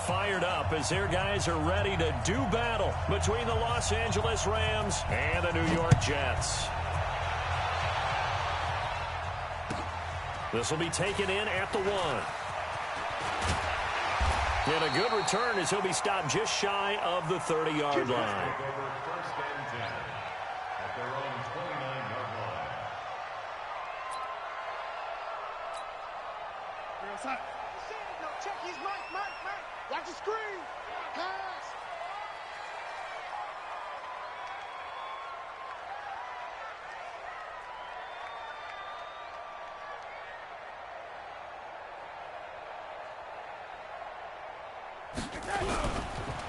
fired up as their guys are ready to do battle between the Los Angeles Rams and the New York Jets. This will be taken in at the 1. And a good return as he'll be stopped just shy of the 30-yard line. Check his Mike. Watch the screen. Pass.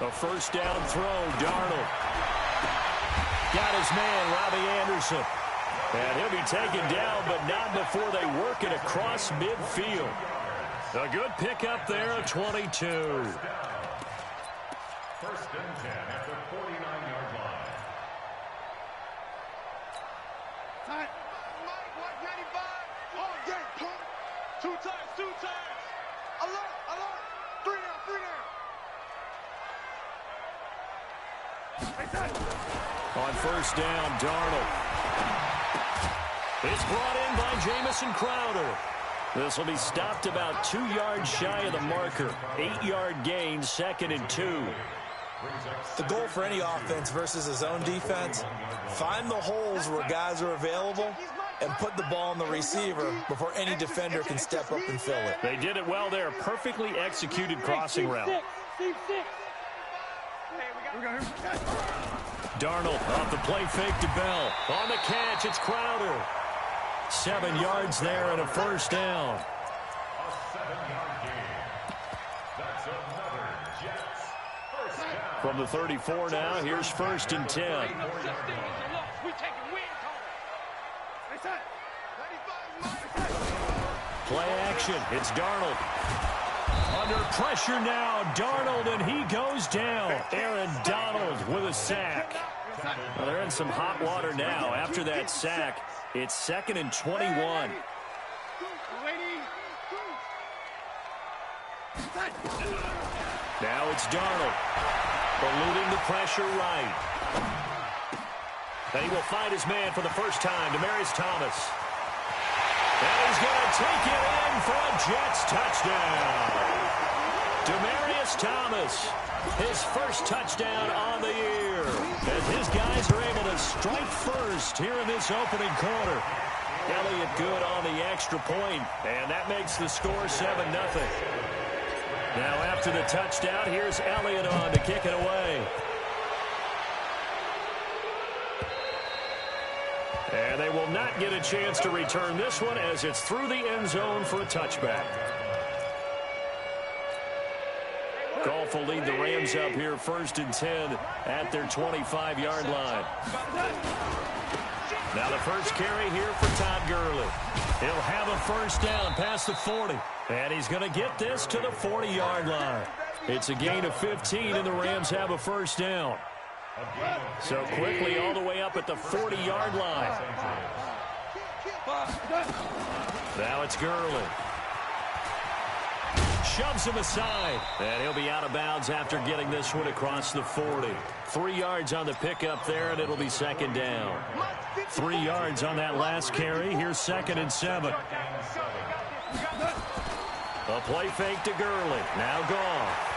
A first down throw, Darnold. Got his man, Robbie Anderson. And he'll be taken down, but not before they work it across midfield. A good pickup there at 22. First and 10 at the 49-yard line. Mike, 195. Oh, yeah, pump. Two times. Alert. 3 down. On first down, Darnold. It's brought in by Jamison Crowder. This will be stopped about 2 yards shy of the marker. 8-yard gain, 2nd and 2. The goal for any offense versus a zone defense, find the holes where guys are available and put the ball on the receiver before any defender can step up and fill it. They did it well there. Perfectly executed crossing route. Darnold off the play fake to Bell. On the catch, it's Crowder. 7 yards there and a first down. A 7-yard gain. That's another Jets first down. From the 34 now, here's 1st and 10. Play action. It's Darnold. Under pressure now, Darnold, and he goes down. Aaron Donald with a sack. Well, they're in some hot water now. After that sack, it's 2nd and 21. Now it's Darnold. Eluding the pressure right. And he will find his man for the first time, Demaryius Thomas. And he's going to take it in for a Jets touchdown. Demaryius Thomas, his first touchdown on the year. As his guys are able to strike first here in this opening quarter. Elliott good on the extra point, and that makes the score 7-0. Now after the touchdown, here's Elliott on to kick it away. And they will not get a chance to return this one as it's through the end zone for a touchback. Goff will lead the Rams up here 1st and 10 at their 25-yard line. Now the first carry here for Todd Gurley. He'll have a first down past the 40. And he's going to get this to the 40-yard line. It's a gain of 15, and the Rams have a first down. So quickly all the way up at the 40-yard line. Now it's Gurley. Shoves him aside. And he'll be out of bounds after getting this one across the 40. 3 yards on the pickup there, and it'll be 2nd down. 3 yards on that last carry. Here's 2nd and 7. A play fake to Gurley. Now Goff.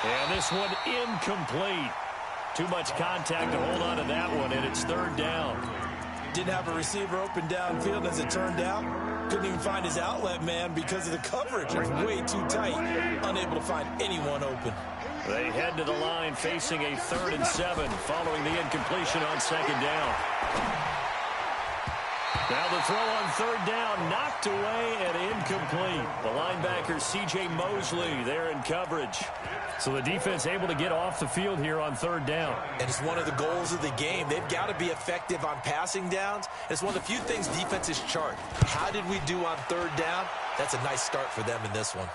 And this one incomplete. Too much contact to hold on to that one, and it's 3rd down. Didn't have a receiver open downfield as it turned out. Couldn't even find his outlet man because of the coverage. It's way too tight. Unable to find anyone open. They head to the line facing a 3rd and 7 following the incompletion on 2nd down. Now the throw on 3rd down, knocked away and incomplete. The linebacker C.J. Mosley there in coverage. So the defense able to get off the field here on 3rd down. And it's one of the goals of the game. They've got to be effective on passing downs. It's one of the few things defenses chart. How did we do on 3rd down? That's a nice start for them in this one.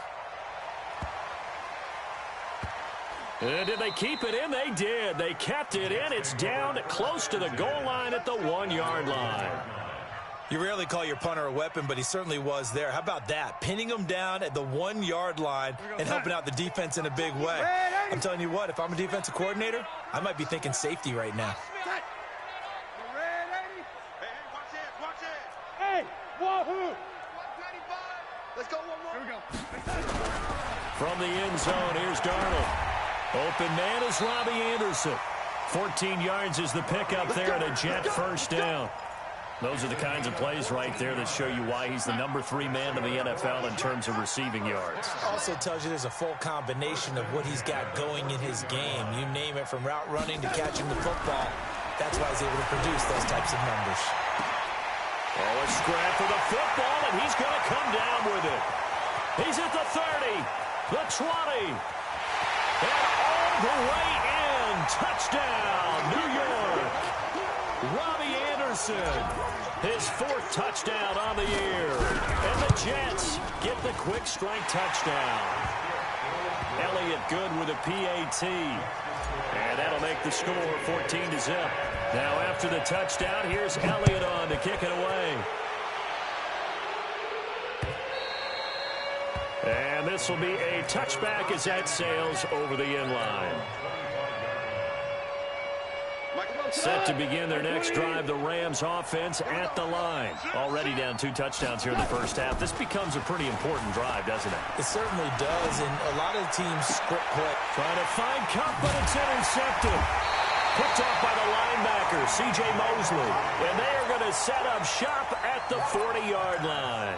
And did they keep it in? They did. They kept it in. It's down close to the goal line at the 1-yard line. You rarely call your punter a weapon, but he certainly was there. How about that? Pinning him down at the 1-yard line and helping out the defense in a big way. I'm telling you what, if I'm a defensive coordinator, I might be thinking safety right now. Hey, wahoo! Let's go one more. Here we go. From the end zone, here's Darnold. Open man is Robbie Anderson. 14 yards is the pickup there and a Jet first down. Those are the kinds of plays right there that show you why he's the number 3 man in the NFL in terms of receiving yards. Also tells you there's a full combination of what he's got going in his game. You name it, from route running to catching the football. That's why he's able to produce those types of numbers. Oh, a scrap for the football, and he's going to come down with it. He's at the 30, the 20, and all the way in. Touchdown, New York. Robbie Anderson, his 4th touchdown on the year. And the Jets get the quick strike touchdown. Elliott good with a PAT. And that'll make the score 14-0. Now after the touchdown, here's Elliott on to kick it away. And this will be a touchback as that sails over the end line. Set to begin their next drive, the Rams offense at the line. Already down 2 touchdowns here in the first half. This becomes a pretty important drive, doesn't it? It certainly does, and a lot of teams script play. Trying to find Cup, but it's intercepted. Picked off by the linebacker, C.J. Mosley. And they are going to set up shop at the 40-yard line.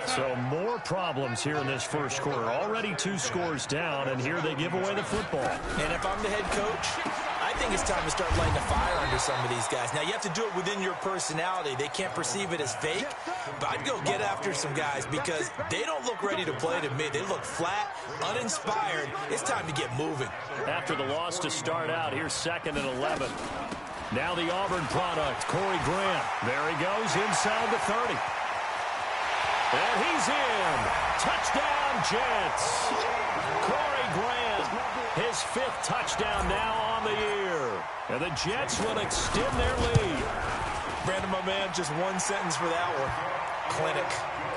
So more problems here in this first quarter. Already 2 scores down, and here they give away the football. And if I'm the head coach, I think it's time to start lighting a fire under some of these guys. Now, you have to do it within your personality. They can't perceive it as fake, but I'd go get after some guys because they don't look ready to play to me. They look flat, uninspired. It's time to get moving. After the loss to start out, here's 2nd and 11. Now the Auburn product, Corey Grant. There he goes inside the 30. And he's in. Touchdown, Jets. Corey Grant, his 5th touchdown now on the year. And the Jets will extend their lead. Brandon, my man, just one sentence for that one. Clinic.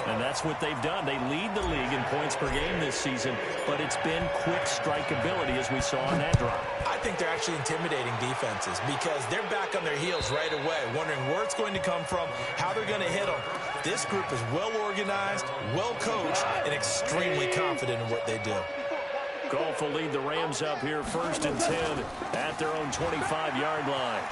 And that's what they've done. They lead the league in points per game this season, but it's been quick strikeability as we saw on that drive. I think they're actually intimidating defenses because they're back on their heels right away, wondering where it's going to come from, how they're going to hit them. This group is well organized, well coached, and extremely confident in what they do. Goff will lead the Rams up here 1st and 10 at their own 25-yard line.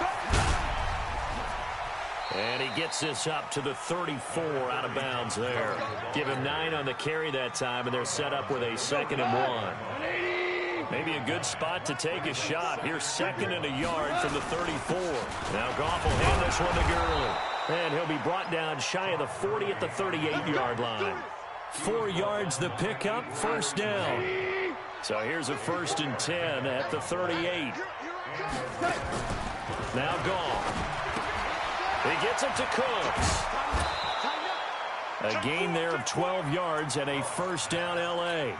And he gets this up to the 34 out of bounds there. Give him 9 on the carry that time, and they're set up with a 2nd and 1. Maybe a good spot to take a shot. Here's 2nd and a yard from the 34. Now Goff will hand this one to Gurley. And he'll be brought down shy of the 40 at the 38-yard line. 4 yards the pickup, 1st down. So here's a 1st and 10 at the 38. Now Goff. He gets it to Cooks. A gain there of 12 yards and a 1st down L.A.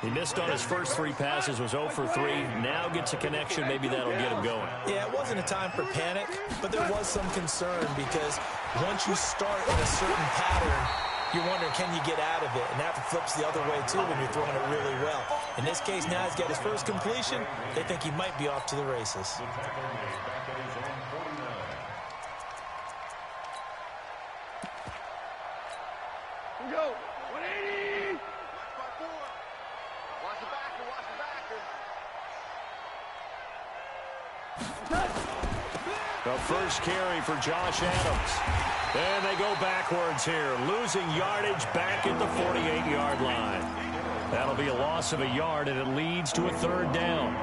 He missed on his first 3 passes, was 0 for 3. Now gets a connection. Maybe that'll get him going. Yeah, it wasn't a time for panic, but there was some concern because once you start in a certain pattern, you're wondering, can you get out of it? And that flips the other way, too, when you're throwing it really well. In this case, now he's got his first completion. They think he might be off to the races. Here we go. 180. Watch the backer. Watch the backer. The first carry for Josh Adams. And they go backwards here, losing yardage back at the 48-yard line. That'll be a loss of a yard, and it leads to a 3rd down.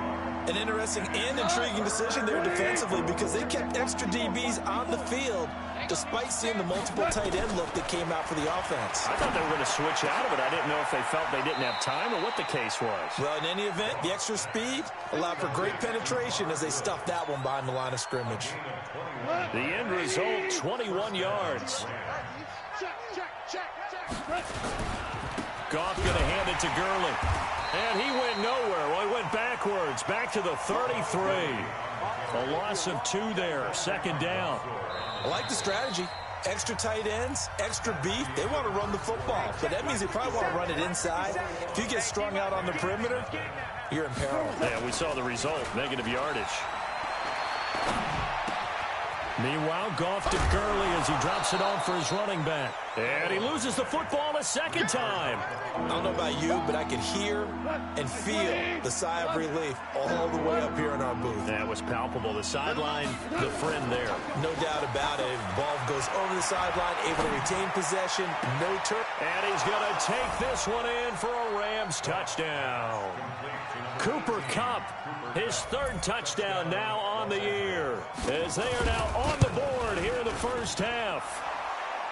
An interesting and intriguing decision there defensively because they kept extra DBs on the field despite seeing the multiple tight end look that came out for the offense. I thought they were going to switch out of it. I didn't know if they felt they didn't have time or what the case was. Well, in any event, the extra speed allowed for great penetration as they stuffed that one behind the line of scrimmage. The end result, 21 yards. Goff going to hand it to Gurley. And he went nowhere. Well, he went backwards, back to the 33. A loss of 2 there. 2nd down. I like the strategy. Extra tight ends, extra beef. They want to run the football, but that means they probably want to run it inside. If you get strung out on the perimeter, you're in peril. Yeah, we saw the result. Negative yardage. Meanwhile, Goff to Gurley as he drops it off for his running back. And he loses the football a 2nd time. I don't know about you, but I could hear and feel the sigh of relief all the way up here in our booth. That was palpable. The sideline, the friend there. No doubt about it. The ball goes over the sideline, able to retain possession, no turn. And he's going to take this one in for a Rams touchdown. Cooper Kupp, his 3rd touchdown now on the year, as they are now on the board here in the first half.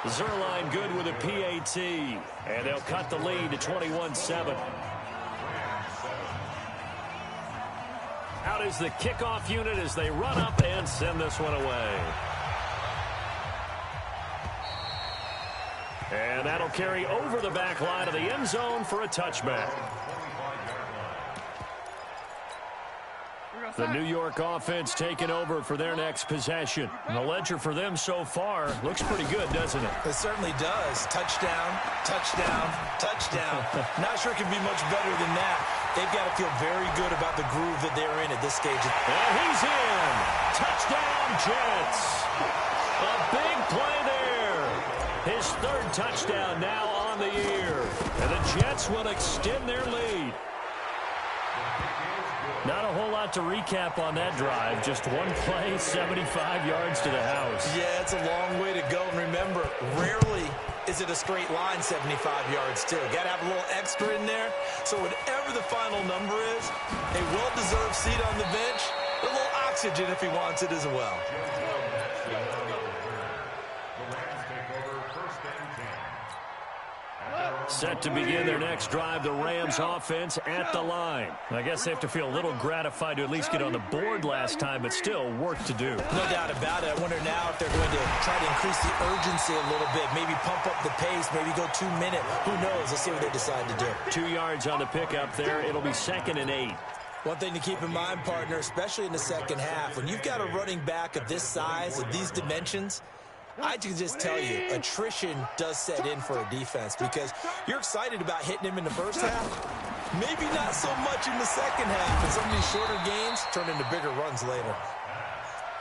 Zerline good with a PAT, and they'll cut the lead to 21-7. Out is the kickoff unit as they run up and send this one away. And that'll carry over the back line of the end zone for a touchback. The New York offense taking over for their next possession. The ledger for them so far looks pretty good, doesn't it? It certainly does. Touchdown, touchdown, touchdown. Not sure it can be much better than that. They've got to feel very good about the groove that they're in at this stage. And he's in. Touchdown, Jets. A big play there. His 3rd touchdown now on the year. And the Jets will extend their lead. Not a whole lot to recap on that drive. Just one play, 75 yards to the house. Yeah, it's a long way to go. And remember, rarely is it a straight line 75 yards, too. Got to have a little extra in there. So whatever the final number is, a well-deserved seat on the bench, a little oxygen if he wants it as well. Set to begin their next drive, the Rams offense at the line. I guess they have to feel a little gratified to at least get on the board last time, but still work to do. No doubt about it. I wonder now if they're going to try to increase the urgency a little bit, maybe pump up the pace, maybe go 2 minute. Who knows? Let's see what they decide to do. 2 yards on the pickup there. It'll be 2nd and 8. One thing to keep in mind, partner, especially in the second half, when you've got a running back of this size, of these dimensions, I can just tell you, attrition does set in for a defense because you're excited about hitting him in the first half. Maybe not so much in the second half, and some of these shorter gains turn into bigger runs later.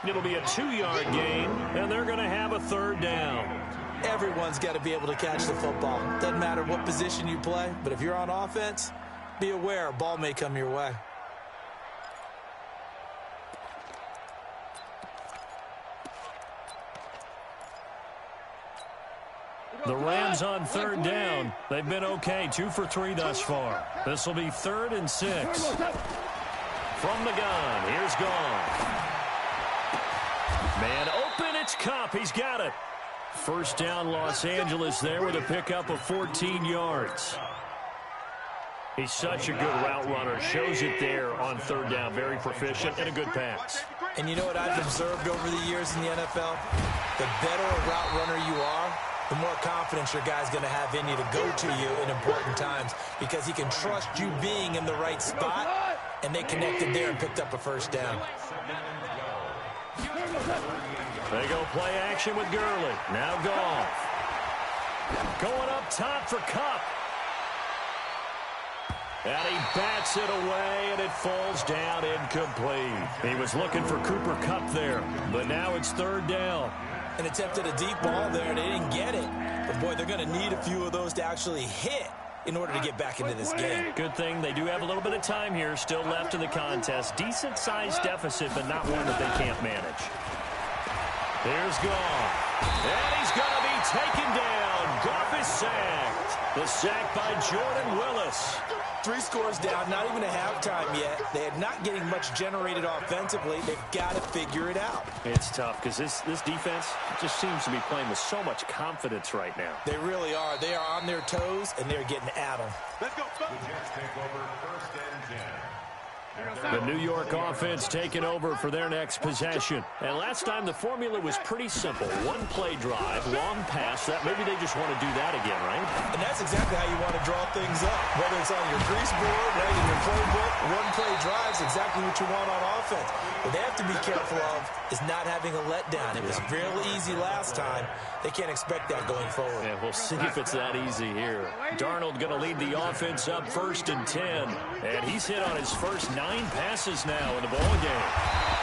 It'll be a 2-yard gain, and they're going to have a 3rd down. Everyone's got to be able to catch the football. Doesn't matter what position you play, but if you're on offense, be aware a ball may come your way. The Rams on 3rd down. They've been okay, 2 for 3 thus far. This will be 3rd and 6. From the gun, here's Goff. Man open, it's Kupp. He's got it. 1st down, Los Angeles there with a pickup of 14 yards. He's such a good route runner. Shows it there on 3rd down. Very proficient and a good pass. And you know what I've observed over the years in the NFL? The better a route runner you are, the more confidence your guy's going to have in you to go to you in important times because he can trust you being in the right spot, and they connected there and picked up a 1st down. They go play action with Gurley. Now Goff. Going up top for Kupp. And he bats it away, and it falls down incomplete. He was looking for Cooper Kupp there, but now it's 3rd down. And attempted a deep ball there, and they didn't get it. But, boy, they're going to need a few of those to actually hit in order to get back into this game. Good thing they do have a little bit of time here still left in the contest. Decent-sized deficit, but not one that they can't manage. Here's Goff. And he's going to be taken down. Goff is sacked. The sack by Jordan Willis. 3 scores down, not even a halftime yet. They are not getting much generated offensively. They've got to figure it out. It's tough because this defense just seems to be playing with so much confidence right now. They really are. They are on their toes, and they're getting at them. Let's go. The Jets take over 1st and 10. The New York offense taking over for their next possession. And last time the formula was pretty simple. One play drive, long pass. That maybe they just want to do that again, right? And that's exactly how you want to draw things up. Whether it's on your grease board, right in your playbook, one play drive is exactly what you want on offense. What they have to be careful of is not having a letdown. It was real easy last time. They can't expect that going forward. Yeah, we'll see if it's that easy here. Darnold going to lead the offense up 1st and 10. And he's hit on his first 9 passes now in the ballgame.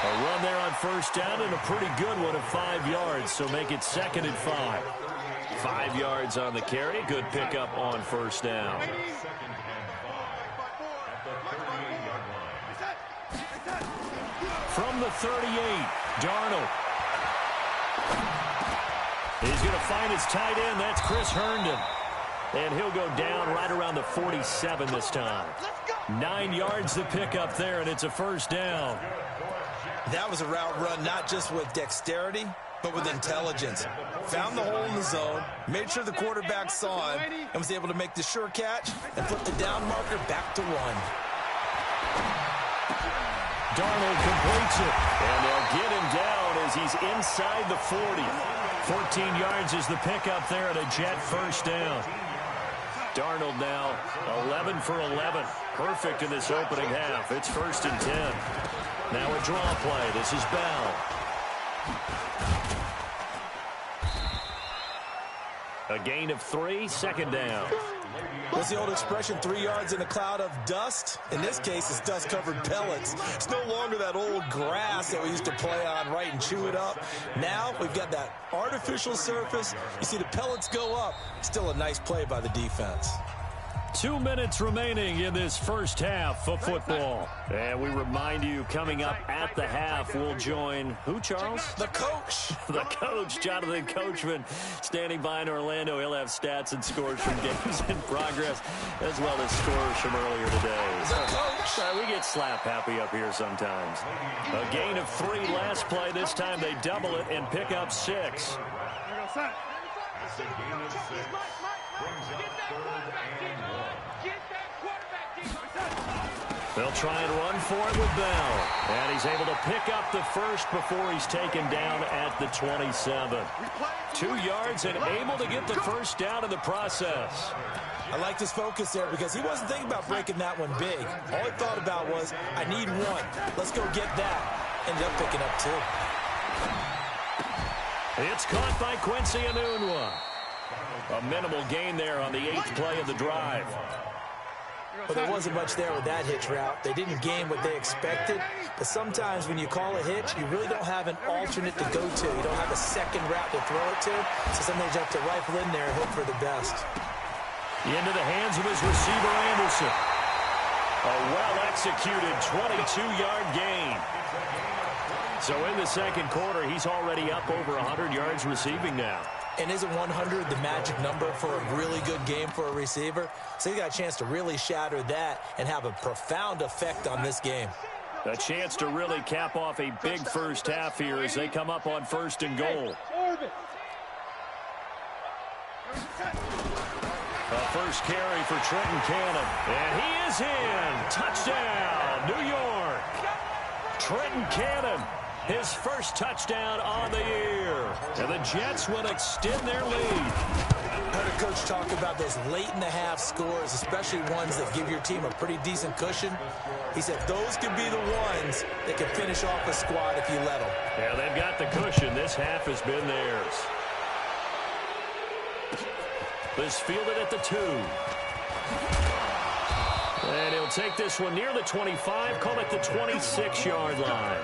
A run there on 1st down and a pretty good one of 5 yards. So make it 2nd and 5. 5 yards on the carry. Good pickup on 1st down. From the 38, Darnold. He's going to find his tight end. That's Chris Herndon. And he'll go down right around the 47 this time. 9 yards to pick up there, and it's a 1st down. That was a route run not just with dexterity, but with intelligence. Found the hole in the zone, made sure the quarterback saw him, and was able to make the sure catch and flip the down marker back to 1. Darnold completes it, and they'll get him down as he's inside the 40. 14 yards is the pickup there at a Jet 1st down. Darnold now 11 for 11. Perfect in this opening half. It's 1st and 10. Now a draw play. This is Bell. A gain of 3, 2nd down. What's the old expression, 3 yards in a cloud of dust? In this case, it's dust-covered pellets. It's no longer that old grass that we used to play on, right, and chew it up. Now we've got that artificial surface. You see the pellets go up. Still a nice play by the defense. 2 minutes remaining in this first half of football. And we remind you, coming up at the half, we'll join who, Charles? The coach. The coach, Jonathan Coachman, standing by in Orlando. He'll have stats and scores from games in progress, as well as scores from earlier today. The coach. We get slap happy up here sometimes. A gain of 3 last play. This time they double it and pick up 6. They'll try and run for it with Bell. And he's able to pick up the first before he's taken down at the 27. 2 yards and able to get the 1st down in the process. I liked his focus there because he wasn't thinking about breaking that one big. All he thought about was, I need 1. Let's go get that. Ended up picking up 2. It's caught by Quincy Enunwa. A minimal gain there on the 8th play of the drive. But there wasn't much there with that hitch route. They didn't gain what they expected. But sometimes when you call a hitch, you really don't have an alternate to go to. You don't have a second route to throw it to. So sometimes you have to rifle in there and hope for the best. Into the hands of his receiver, Anderson. A well-executed 22-yard gain. So in the 2nd quarter, he's already up over 100 yards receiving now. And isn't 100 the magic number for a really good game for a receiver? So he got a chance to really shatter that and have a profound effect on this game. A chance to really cap off a big first half here as they come up on 1st and goal. A first carry for Trenton Cannon. And he is in. Touchdown, New York. Trenton Cannon. His first touchdown on the year. And the Jets will extend their lead. I heard a coach talk about those late-in-the-half scores, especially ones that give your team a pretty decent cushion. He said those could be the ones that can finish off a squad if you let them. Yeah, they've got the cushion. This half has been theirs. This fielded at the 2. And he'll take this one near the 25, call it the 26-yard line.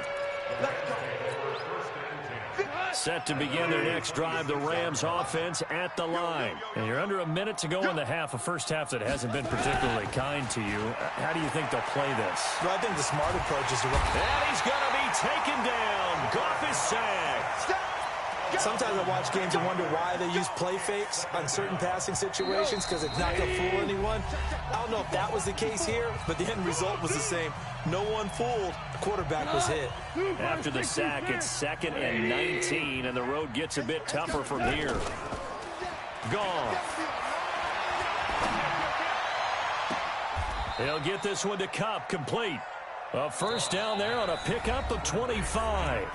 Set to begin their next drive, the Rams offense at the line. And you're under a minute to go in the half, a first half that hasn't been particularly kind to you. How do you think they'll play this? Well, I think the smart approach is to run. And he's going to be taken down. Goff is sacked. Sometimes I watch games and wonder why they use play fakes on certain passing situations because it's not going to fool anyone. I don't know if that was the case here, but the end result was the same. No one fooled. The quarterback was hit. After the sack, it's 2nd and 19, and the road gets a bit tougher from here. Goff. He'll get this one to Kupp, complete. A first down there on a pickup of 25.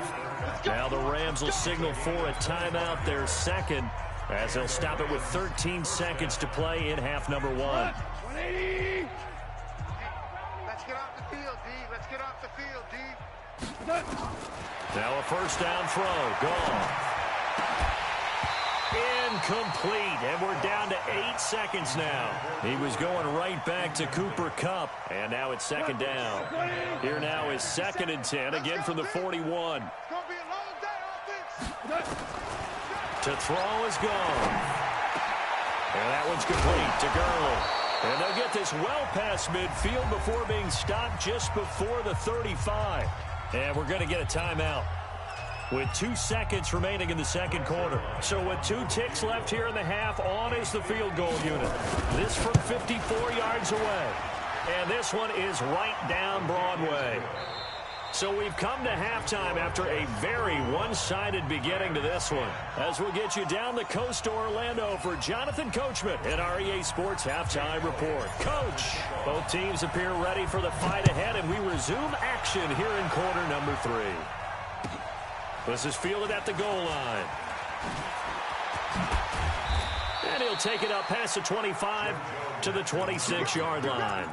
Now the Rams will signal for a timeout, their second, as they'll stop it with 13 seconds to play in half number 1. 180. Let's get off the field, D. Let's get off the field, D. Now a first down throw. Gone. Incomplete, and we're down to 8 seconds now. He was going right back to Cooper Kupp, and now it's second down. Here now is 2nd and 10, again from the 41. It's going to be a long day, offense. To throw is gone. And that one's complete to Gurley. And they'll get this well past midfield before being stopped just before the 35. And we're going to get a timeout with 2 seconds remaining in the second quarter. So with 2 ticks left here in the half, on is the field goal unit. This from 54 yards away. And this one is right down Broadway. So we've come to halftime after a very one-sided beginning to this one. As we'll get you down the coast to Orlando for Jonathan Coachman at our EA Sports Halftime Report. Coach, both teams appear ready for the fight ahead, and we resume action here in quarter number 3. This is fielded at the goal line. And he'll take it up past the 25 to the 26-yard line.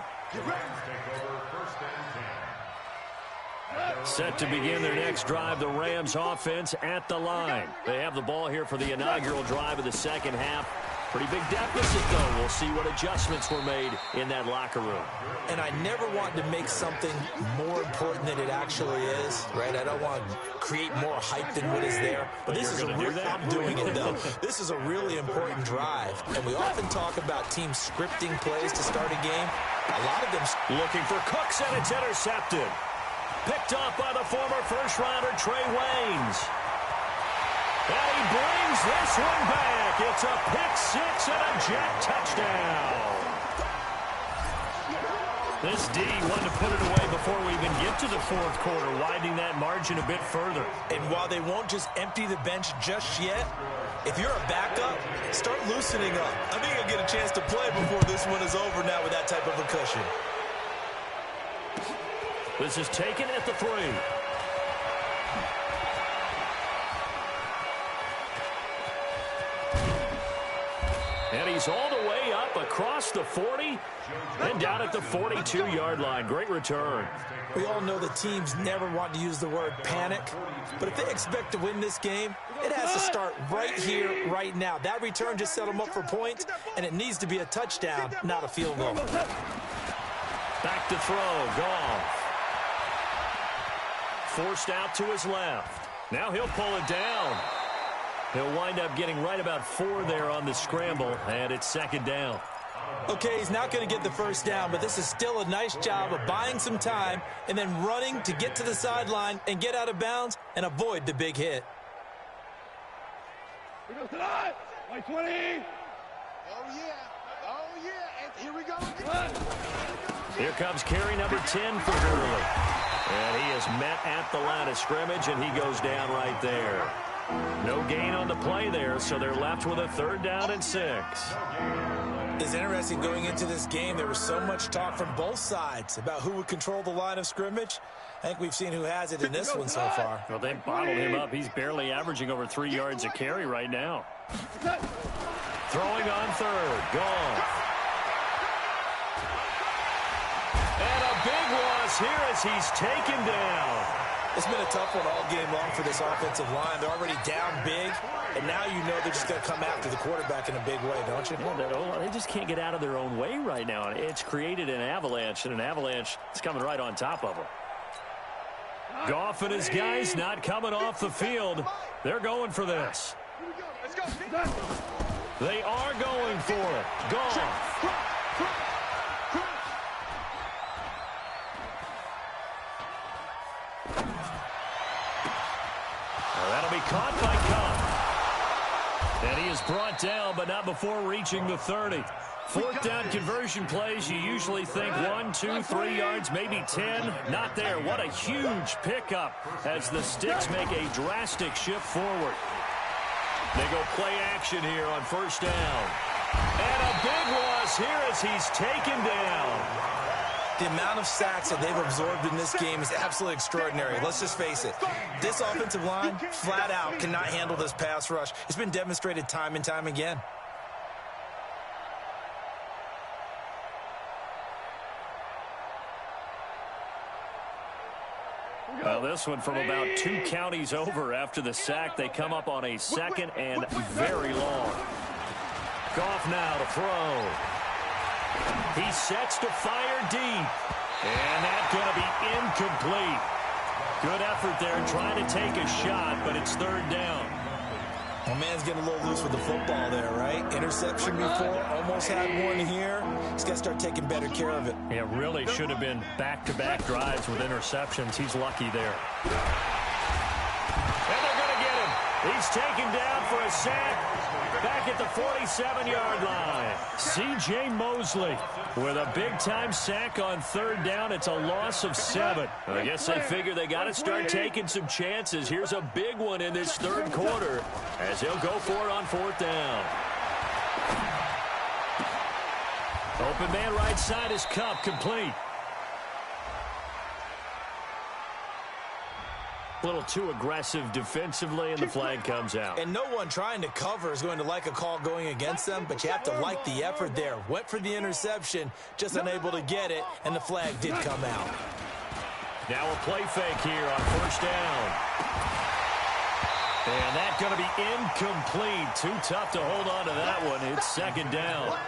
Set to begin their next drive, the Rams offense at the line. They have the ball here for the inaugural drive of the second half. Pretty big deficit, though. We'll see what adjustments were made in that locker room. And I never want to make something more important than it actually is, right? I don't want to create more hype than what is there. But this is I'm doing it, though. This is a really important drive. And we often talk about teams scripting plays to start a game. A lot of them looking for Cooks, and it's intercepted. Picked off by the former first-rounder Trey Waynes. And he brings this one back. It's a pick six and a Jet touchdown. This D wanted to put it away before we even get to the fourth quarter, widening that margin a bit further. And while they won't just empty the bench just yet, if you're a backup, start loosening up. I think you'll get a chance to play before this one is over now with that type of a cushion. This is taken at the 3. And he's all the way up across the 40 and down at the 42-yard line. Great return. We all know the teams never want to use the word panic, but if they expect to win this game, it has to start right here, right now. That return just set them up for points, and it needs to be a touchdown, not a field goal. Back to throw. Goff. Forced out to his left. Now he'll pull it down. He'll wind up getting right about 4 there on the scramble, and it's second down. Okay, he's not going to get the first down, but this is still a nice job of buying some time and then running to get to the sideline and get out of bounds and avoid the big hit. Here goes tonight. 20. Oh, yeah. Oh, yeah. And here we go. Here comes carry number 10 for Gurley. And he is met at the line of scrimmage, and he goes down right there. No gain on the play there, so they're left with a 3rd down and 6. It's interesting going into this game. There was so much talk from both sides about who would control the line of scrimmage. I think we've seen who has it in this one so far. Well, they bottled him up. He's barely averaging over 3 yards a carry right now. Throwing on 3rd. Gone. And a big loss here as he's taken down. It's been a tough one all game long for this offensive line. They're already down big, and now you know they're just going to come after the quarterback in a big way, don't you? Well, they just can't get out of their own way right now. It's created an avalanche, and an avalanche is coming right on top of them. Goff and his guys not coming off the field. They're going for this. They are going for it. Goff. That'll be caught by Kupp. And he is brought down, but not before reaching the 30. 4th down conversion plays, you usually think 1, 2, 3 yards, maybe 10. Not there. What a huge pickup as the Sticks make a drastic shift forward. They go play action here on 1st down. And a big loss here as he's taken down. The amount of sacks that they've absorbed in this game is absolutely extraordinary. Let's just face it. This offensive line, flat out, cannot handle this pass rush. It's been demonstrated time and time again. Well, this one from about 2 counties over after the sack. They come up on a 2nd and very long. Goff now to throw. He sets to fire deep. And that's going to be incomplete. Good effort there trying to take a shot, but it's 3rd down. My man's getting a little loose with the football there, right? Interception before, almost had one here. He's got to start taking better care of it. Yeah, really should have been back-to-back drives with interceptions. He's lucky there. And they're going to get him. He's taken down for a sack back at the 47-yard line. C.J. Mosley with a big-time sack on 3rd down. It's a loss of 7. I guess they figure they got to start taking some chances. Here's a big one in this 3rd quarter as he'll go for it on 4th down. Open man right side is Cup, complete. A little too aggressive defensively, and the flag comes out. And no one trying to cover is going to like a call going against them, but you have to like the effort there. Went for the interception, just unable to get it, and the flag did come out. Now a play fake here on 1st down. And that's going to be incomplete. Too tough to hold on to that one. It's 2nd down.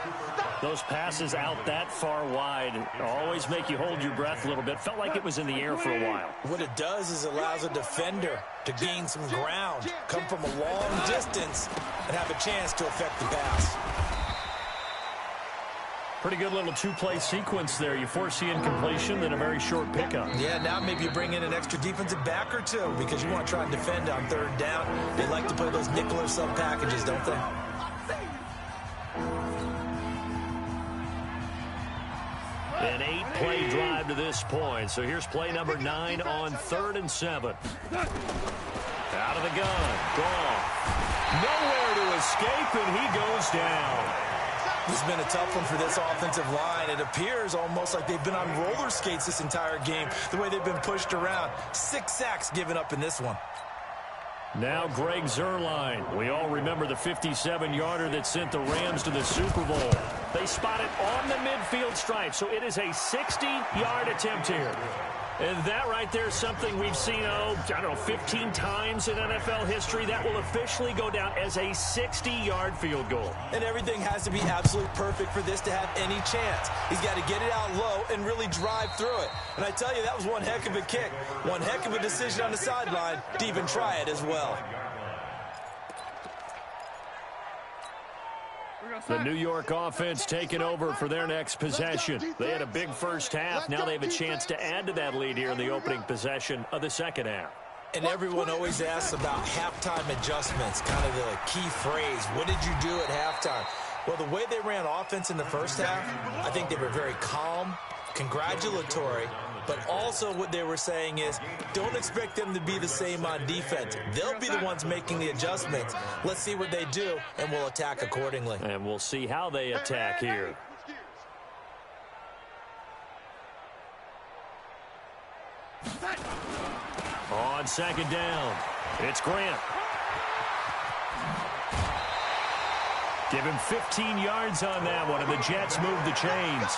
Those passes out that far wide always make you hold your breath a little bit. Felt like it was in the air for a while. What it does is it allows a defender to gain some ground, come from a long distance, and have a chance to affect the pass. Pretty good little 2-play sequence there. You force the incompletion, then a very short pickup. Yeah, now maybe you bring in an extra defensive back or 2 because you want to try and defend on 3rd down. They like to play those nickel or sub packages, don't they? An 8-play drive to this point. So here's play number 9 on 3rd and 7. Out of the gun. Goff. Nowhere to escape, and he goes down. This has been a tough one for this offensive line. It appears almost like they've been on roller skates this entire game, the way they've been pushed around. 6 sacks given up in this one. Now Greg Zuerlein. We all remember the 57-yarder that sent the Rams to the Super Bowl. They spot it on the midfield stripe, so it is a 60-yard attempt here. And that right there is something we've seen, 15 times in NFL history. That will officially go down as a 60-yard field goal. And everything has to be absolutely perfect for this to have any chance. He's got to get it out low and really drive through it. And I tell you, that was one heck of a kick. One heck of a decision on the sideline to even try it as well. The New York offense taking over for their next possession. They had a big first half. Now they have a chance to add to that lead here in the opening possession of the 2nd half. And everyone always asks about halftime adjustments, kind of the key phrase. What did you do at halftime? Well, the way they ran offense in the first half, I think they were very calm, congratulatory, but also what they were saying is don't expect them to be the same on defense. They'll be the ones making the adjustments. Let's see what they do, and we'll attack accordingly. And we'll see how they attack here. On 2nd down, it's Grant. Give him 15 yards on that one, and the Jets move the chains.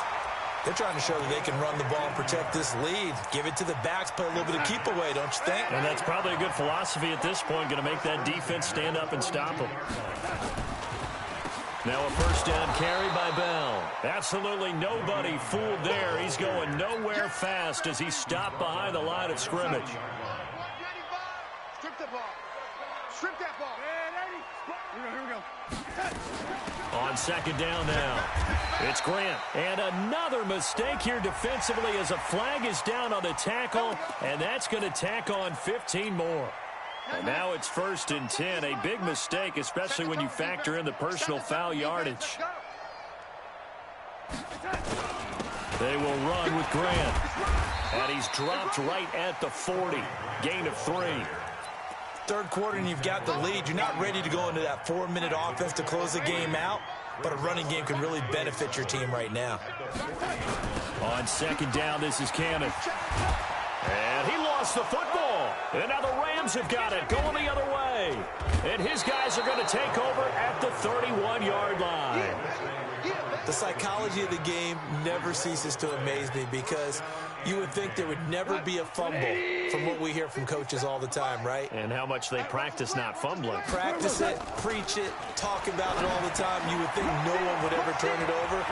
They're trying to show that they can run the ball and protect this lead. Give it to the backs, play a little bit of keep away, don't you think? And that's probably a good philosophy at this point, going to make that defense stand up and stop them. Now a 1st down carry by Bell. Absolutely nobody fooled there. He's going nowhere fast as he stopped behind the line of scrimmage. Strip the ball. Strip that ball. Here we go. On 2nd down now, it's Grant. And another mistake here defensively as a flag is down on the tackle, and that's going to tack on 15 more. And now it's 1st and 10. A big mistake, especially when you factor in the personal foul yardage. They will run with Grant. And he's dropped right at the 40. Gain of 3. 3rd quarter and you've got the lead. You're not ready to go into that 4-minute offense to close the game out. but a running game can really benefit your team right now. On second down, this is Cannon. And he lost the football. And now the Rams have got it, going the other way. And his guys are going to take over at the 31-yard line. The psychology of the game never ceases to amaze me because you would think there would never be a fumble from what we hear from coaches all the time, right? And how much they practice not fumbling. Practice it, preach it, talk about it all the time. You would think no one would ever turn it over.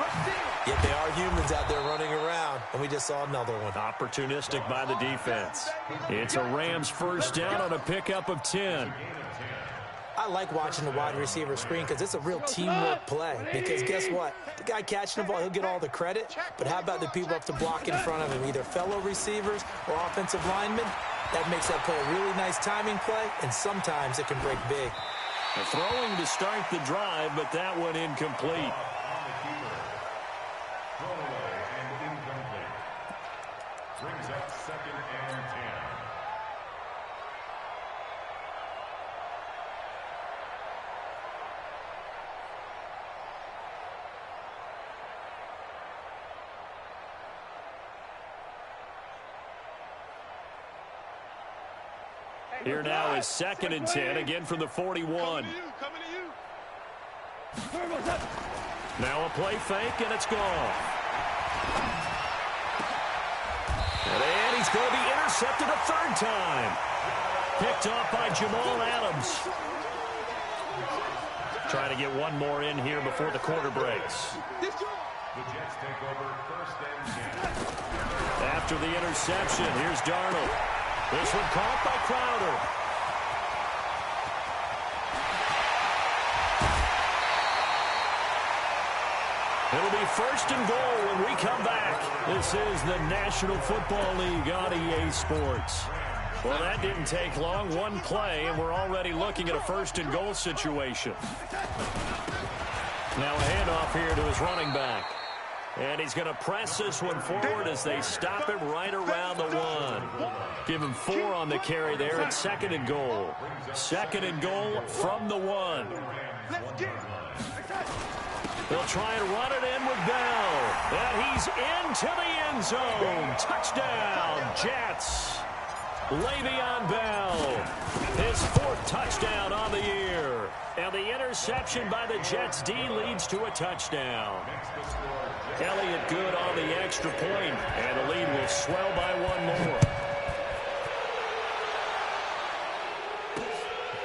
Yet they are humans out there running around, and we just saw another one. Opportunistic by the defense. It's a Rams first down on a pickup of 10. I like watching the wide receiver screen because it's a real teamwork play. Because guess what? The guy catching the ball, he'll get all the credit. But how about the people up to block in front of him, either fellow receivers or offensive linemen? That makes that play a really nice timing play, and sometimes it can break big. The throwing to start the drive, but that one incomplete. Brings up second and 10. Here now is second and 10, again from the 41. Now a play fake, and it's gone. And he's going to be intercepted a third time. Picked off by Jamal Adams. Trying to get one more in here before the quarter breaks. The Jets take over first and 10. After the interception, here's Darnold. This one caught by Crowder. It'll be first and goal when we come back. This is the National Football League on EA Sports. Well, that didn't take long. One play, and we're already looking at a first and goal situation. Now a handoff here to his running back. And he's going to press this one forward as they stop him right around the one. Give him 4 on the carry there. It's second and goal. Second and goal from the 1. They'll try and run it in with Bell. And he's into the end zone. Touchdown, Jets. Le'Veon Bell, his 4th touchdown on the year. And the interception by the Jets D leads to a touchdown. Elliott good on the extra point, and the lead will swell by 1 more.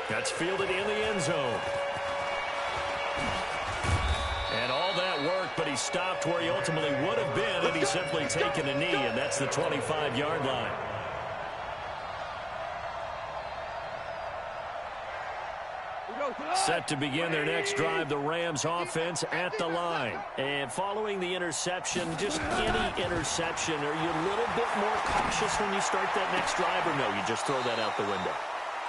That's fielded in the end zone. And all that work, but he stopped where he ultimately would have been, and he's simply taken a knee, and that's the 25-yard line. Set to begin their next drive, the Rams offense at the line. And following the interception, just any interception, are you a little bit more cautious when you start that next drive, or no, you just throw that out the window?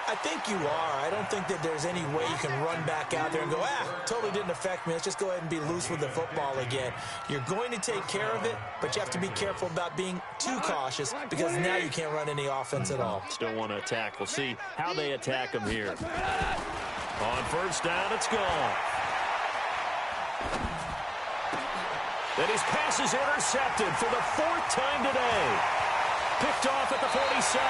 I think you are. I don't think that there's any way you can run back out there and go, totally didn't affect me. Let's just go ahead and be loose with the football again. You're going to take care of it, but you have to be careful about being too cautious because now you can't run any offense at all. Still want to attack. We'll see how they attack him here. On first down, it's gone. Then his pass is intercepted for the 4th time today. Picked off at the 47.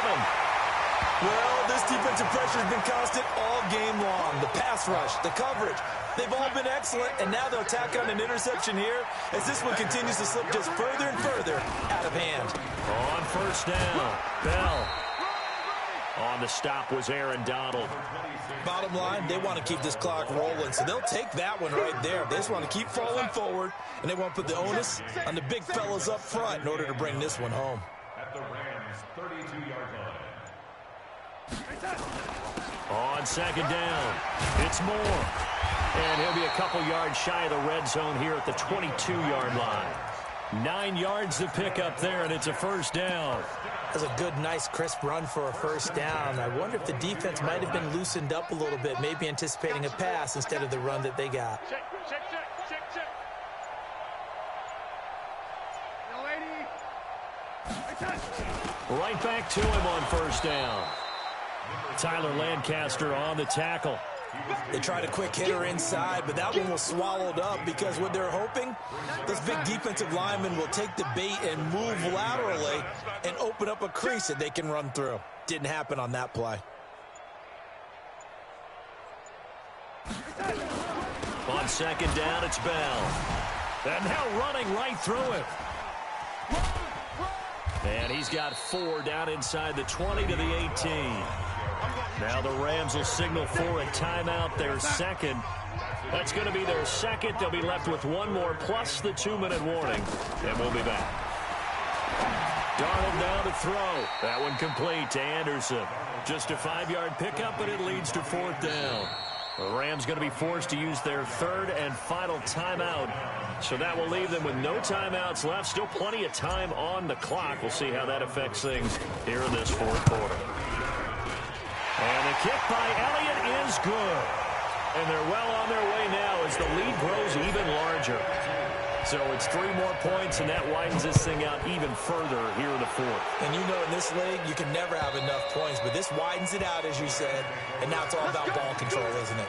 Well, this defensive pressure has been constant all game long. The pass rush, the coverage, they've all been excellent, and now they'll tack on an interception here as this one continues to slip just further and further out of hand. On first down, Bell. On the stop was Aaron Donald. Bottom line, they want to keep this clock rolling, so they'll take that one right there. They just want to keep falling forward, and they want to put the onus on the big fellas up front in order to bring this one home. At the Rams' 32-yard line. On second down, it's Moore. And he'll be a couple yards shy of the red zone here at the 22-yard line. 9 yards to pick up there, and it's a first down. That's a good, nice, crisp run for a first down. I wonder if the defense might have been loosened up a little bit, maybe anticipating a pass instead of the run that they got. Check. Right back to him on first down. Tyler Lancaster on the tackle. They tried a quick hitter inside, but that one was swallowed up because what they're hoping, those big defensive linemen will take the bait and move laterally and open up a crease that they can run through. Didn't happen on that play. On second down, it's Bell. And now running right through it. And he's got 4 down inside the 20 to the 18. Now the Rams will signal for a timeout, their second. That's going to be their second. They'll be left with 1 more plus the 2-minute warning. And we'll be back. Darnold down to throw. That one complete to Anderson. Just a 5-yard pickup, but it leads to 4th down. The Rams going to be forced to use their 3rd and final timeout. So that will leave them with no timeouts left. Still plenty of time on the clock. We'll see how that affects things here in this 4th quarter. And the kick by Elliott is good. And they're well on their way now as the lead grows even larger. So it's 3 more points, and that widens this thing out even further here in the 4th. And you know in this league, you can never have enough points, but this widens it out, as you said. And now it's all about ball control, isn't it?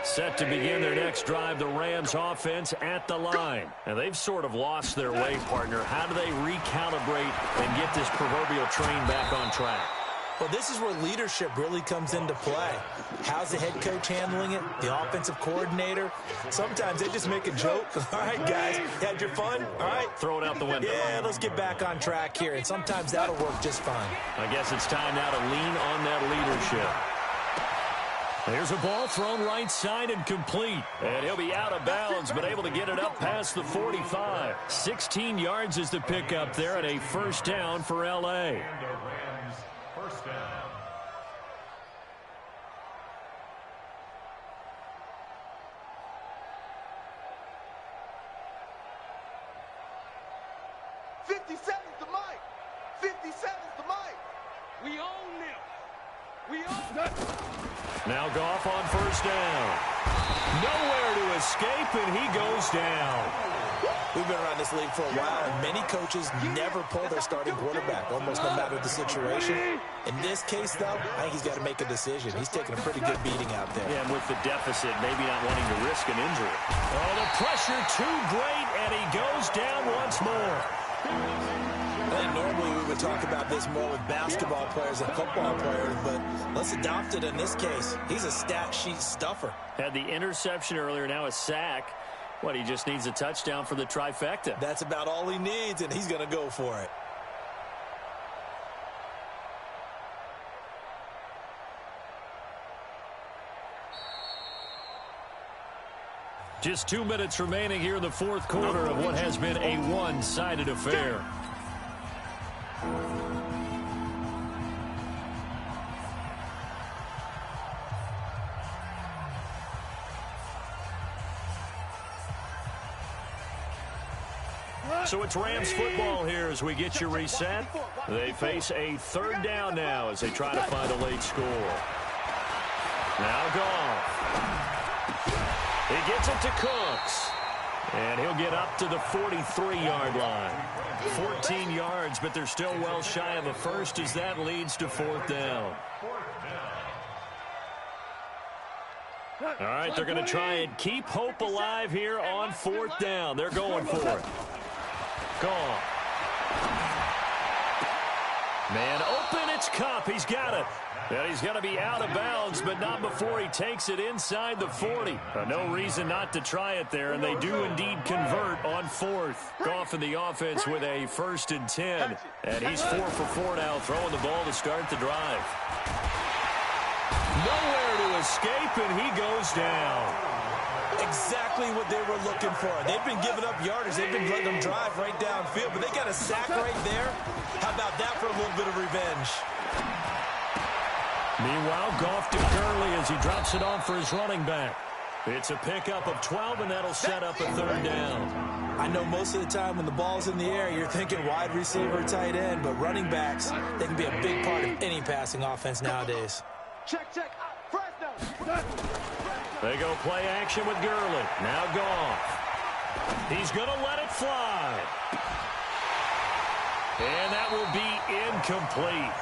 Set to begin their next drive, the Rams offense at the line. And they've sort of lost their way, partner. How do they recalibrate and get this proverbial train back on track? Well, this is where leadership really comes into play. How's the head coach handling it? The offensive coordinator? Sometimes they just make a joke. All right, guys, had your fun? All right. Throw it out the window. Yeah, let's get back on track here. And sometimes that'll work just fine. I guess it's time now to lean on that leadership. There's a ball thrown right side and complete. And he'll be out of bounds, but able to get it up past the 45. 16 yards is the pickup there, and a 1st down for L.A. First down. The mic. 57's the mic. We own them. We own them. Now Goff on 1st down. Nowhere to escape, and he goes down. We've been around this league for a while, and many coaches never pull their starting quarterback, almost no matter the situation. In this case, though, I think he's got to make a decision. He's taking a pretty good beating out there. Yeah, and with the deficit, maybe not wanting to risk an injury. Oh, the pressure too great, and he goes down once more. I think normally we would talk about this more with basketball players and football players, but let's adopt it in this case. He's a stat sheet stuffer. Had the interception earlier, now a sack. What, he just needs a touchdown for the trifecta. That's about all he needs, and he's going to go for it. Just 2 minutes remaining here in the 4th quarter of what has been a one-sided affair. So it's Rams football here as we get you reset. They face a 3rd down now as they try to find a late score. Now Goff. He gets it to Cooks. And he'll get up to the 43-yard line. 14 yards, but they're still well shy of a first as that leads to 4th down. All right, they're going to try and keep hope alive here on 4th down. They're going for it. Gone. Man open, it's Kupp. He's got it. And he's going to be out of bounds, but not before he takes it inside the 40. No reason not to try it there, and they do indeed convert on 4th. Goff in the offense with a 1st and 10. And he's 4 for 4 now, throwing the ball to start the drive. Nowhere to escape, and he goes down. Exactly what they were looking for. They've been giving up yardage. They've been letting them drive right downfield, but they got a sack right there. How about that for a little bit of revenge? Meanwhile, Goff to Gurley as he drops it off for his running back. It's a pickup of 12, and that'll set up a 3rd down. I know most of the time when the ball's in the air, you're thinking wide receiver, tight end, but running backs, they can be a big part of any passing offense nowadays. Check. They go play action with Gurley. Now Goff. He's going to let it fly. And that will be incomplete.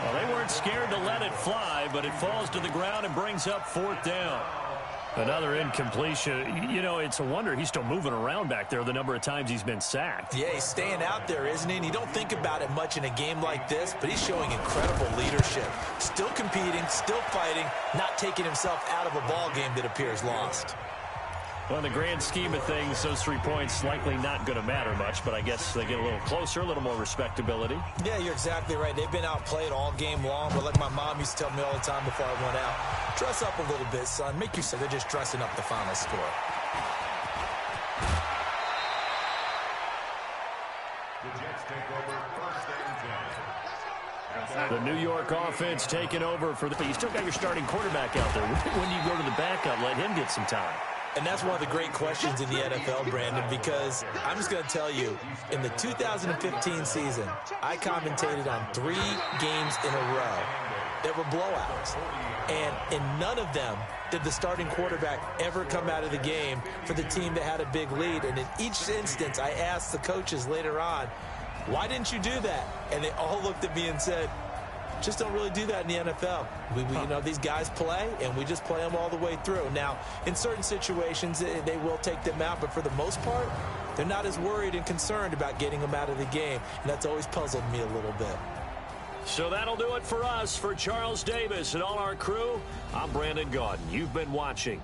Well, they weren't scared to let it fly, but it falls to the ground and brings up 4th down. Another incompletion. You know, it's a wonder he's still moving around back there the number of times he's been sacked. Yeah, he's staying out there, isn't he? And you don't think about it much in a game like this, but he's showing incredible leadership. Still competing, still fighting, not taking himself out of a ball game that appears lost. Well, in the grand scheme of things, those 3 points likely not going to matter much, but I guess they get a little closer, a little more respectability. Yeah, you're exactly right. They've been outplayed all game long, but like my mom used to tell me all the time before I went out, dress up a little bit, son. Make yourself. They're just dressing up the final score. The Jets take over 1st and 10. The New York offense taking over for the... You still got your starting quarterback out there. When do you go to the backup, let him get some time? And that's one of the great questions in the NFL, Brandon, because I'm just going to tell you, in the 2015 season, I commentated on 3 games in a row that were blowouts. And in none of them did the starting quarterback ever come out of the game for the team that had a big lead. And in each instance, I asked the coaches later on, why didn't you do that? And they all looked at me and said, just don't really do that in the NFL. You know, these guys play, and we just play them all the way through. Now, in certain situations, they will take them out, but for the most part, they're not as worried and concerned about getting them out of the game, and that's always puzzled me a little bit. So that'll do it for us. For Charles Davis and all our crew, I'm Brandon Gaudin. You've been watching